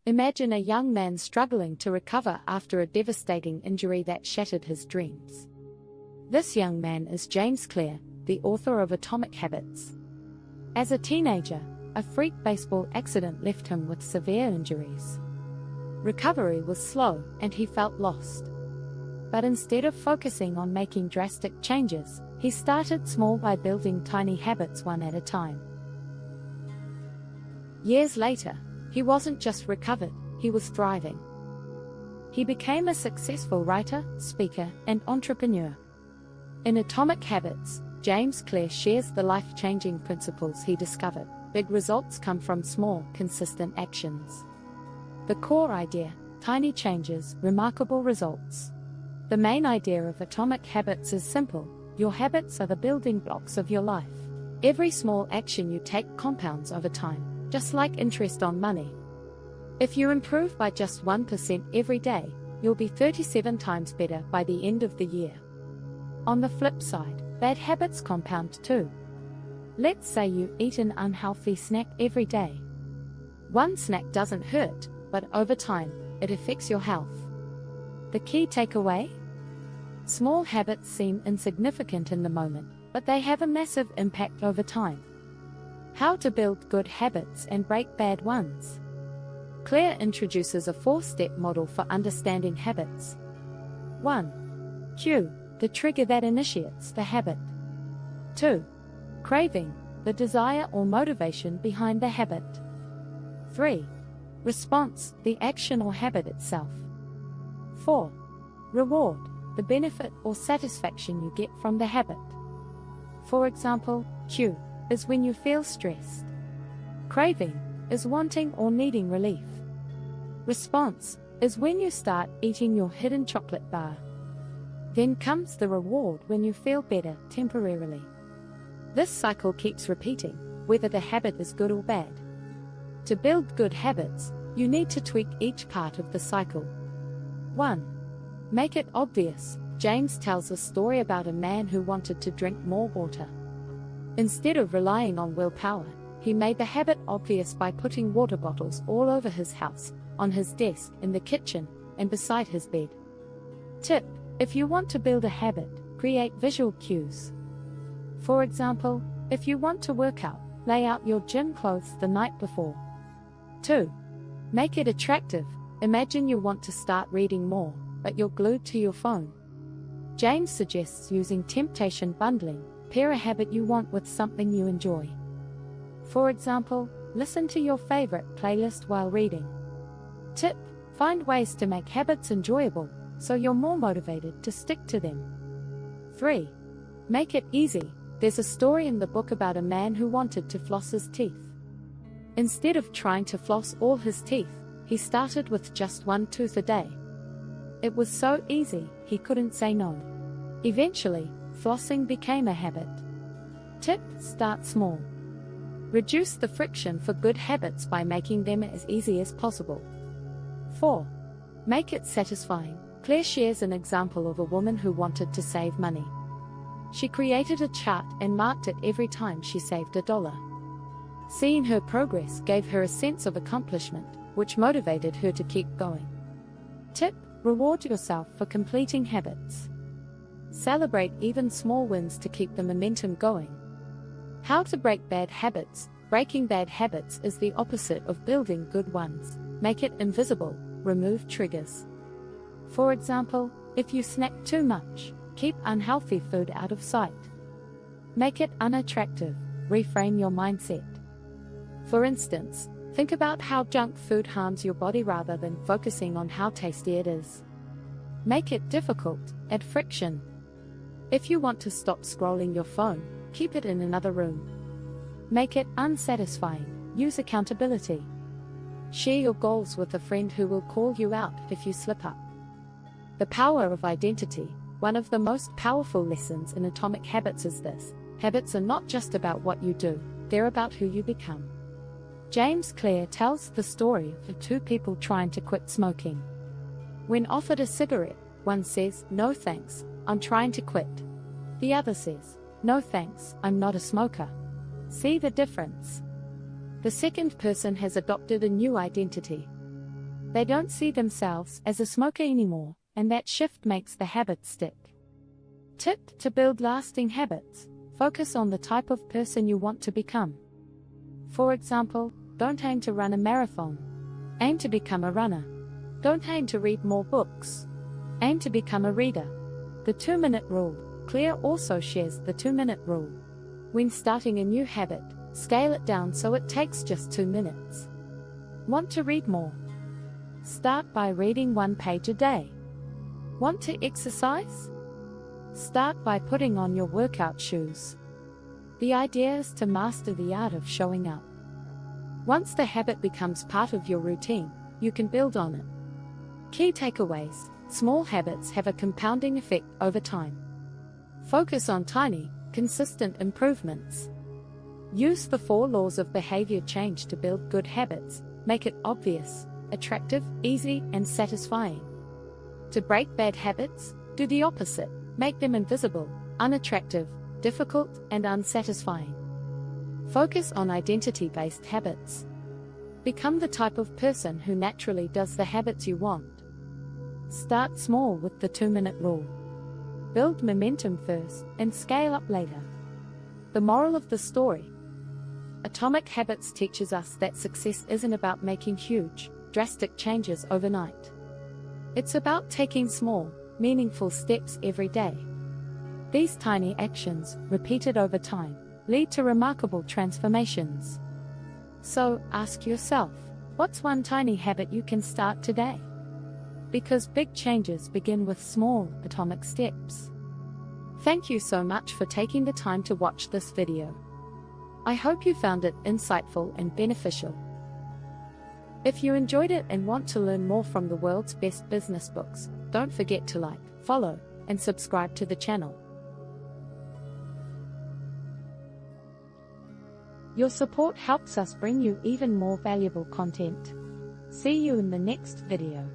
Imagine a young man struggling to recover after a devastating injury that shattered his dreams. This young man is James Clear, the author of Atomic Habits. As a teenager, a freak baseball accident left him with severe injuries. Recovery was slow, and he felt lost. But instead of focusing on making drastic changes, he started small by building tiny habits one at a time. Years later, he wasn't just recovered, he was thriving. He became a successful writer, speaker, and entrepreneur. In Atomic Habits, James Clear shares the life-changing principles he discovered. Big results come from small, consistent actions. The core idea: tiny changes, remarkable results. The main idea of Atomic Habits is simple: your habits are the building blocks of your life. Every small action you take compounds over time, just like interest on money. If you improve by just 1% every day, you'll be 37 times better by the end of the year. On the flip side, bad habits compound too. Let's say you eat an unhealthy snack every day. One snack doesn't hurt, but over time, it affects your health. The key takeaway? Small habits seem insignificant in the moment, but they have a massive impact over time. How to build good habits and break bad ones. Claire introduces a 4-step model for understanding habits. 1. Cue, the trigger that initiates the habit. 2. Craving, the desire or motivation behind the habit. 3. Response, the action or habit itself. 4. Reward, the benefit or satisfaction you get from the habit. For example, cue is when you feel stressed. Craving is wanting or needing relief. Response is when you start eating your hidden chocolate bar. Then comes the reward when you feel better temporarily. This cycle keeps repeating, whether the habit is good or bad. To build good habits, you need to tweak each part of the cycle. 1. Make it obvious. James tells a story about a man who wanted to drink more water. Instead of relying on willpower, he made the habit obvious by putting water bottles all over his house, on his desk, in the kitchen, and beside his bed. Tip: if you want to build a habit, create visual cues. For example, if you want to work out, lay out your gym clothes the night before. 2. Make it attractive. Imagine you want to start reading more, but you're glued to your phone. James suggests using temptation bundling. Pair a habit you want with something you enjoy. For example, listen to your favorite playlist while reading. Tip: find ways to make habits enjoyable, so you're more motivated to stick to them. 3. Make it easy. There's a story in the book about a man who wanted to floss his teeth. Instead of trying to floss all his teeth, he started with just one tooth a day. It was so easy, he couldn't say no. Eventually, flossing became a habit. Tip: start small. Reduce the friction for good habits by making them as easy as possible. 4. Make it satisfying. Claire shares an example of a woman who wanted to save money. She created a chart and marked it every time she saved $1. Seeing her progress gave her a sense of accomplishment, which motivated her to keep going. Tip: reward yourself for completing habits. Celebrate even small wins to keep the momentum going. How to break bad habits. Breaking bad habits is the opposite of building good ones. Make it invisible. Remove triggers. For example, if you snack too much, keep unhealthy food out of sight. Make it unattractive. Reframe your mindset. For instance, think about how junk food harms your body rather than focusing on how tasty it is. Make it difficult. Add friction. If you want to stop scrolling your phone, keep it in another room. Make it unsatisfying. Use accountability. Share your goals with a friend who will call you out if you slip up. The power of identity. One of the most powerful lessons in Atomic Habits is this: habits are not just about what you do, they're about who you become. James Clear tells the story of 2 people trying to quit smoking. When offered a cigarette, one says, "No thanks, I'm trying to quit." The other says, "No thanks, I'm not a smoker." See the difference? The second person has adopted a new identity. They don't see themselves as a smoker anymore, and that shift makes the habit stick. Tip: to build lasting habits, focus on the type of person you want to become. For example, don't aim to run a marathon. Aim to become a runner. Don't aim to read more books. Aim to become a reader. The 2-minute rule. Claire also shares the 2-minute rule. When starting a new habit, scale it down so it takes just 2 minutes. Want to read more? Start by reading 1 page a day. Want to exercise? Start by putting on your workout shoes. The idea is to master the art of showing up. Once the habit becomes part of your routine, you can build on it. Key takeaways: small habits have a compounding effect over time. Focus on tiny, consistent improvements. Use the 4 laws of behavior change to build good habits. Make it obvious, attractive, easy, and satisfying. To break bad habits, do the opposite. Make them invisible, unattractive, difficult, and unsatisfying. Focus on identity-based habits. Become the type of person who naturally does the habits you want. Start small with the 2-minute rule. Build momentum first and scale up later. The moral of the story: Atomic Habits teaches us that success isn't about making huge, drastic changes overnight. It's about taking small, meaningful steps every day. These tiny actions, repeated over time, lead to remarkable transformations. So, ask yourself, what's one tiny habit you can start today? Because big changes begin with small, atomic steps. Thank you so much for taking the time to watch this video. I hope you found it insightful and beneficial. If you enjoyed it and want to learn more from the world's best business books, don't forget to like, follow, and subscribe to the channel. Your support helps us bring you even more valuable content. See you in the next video.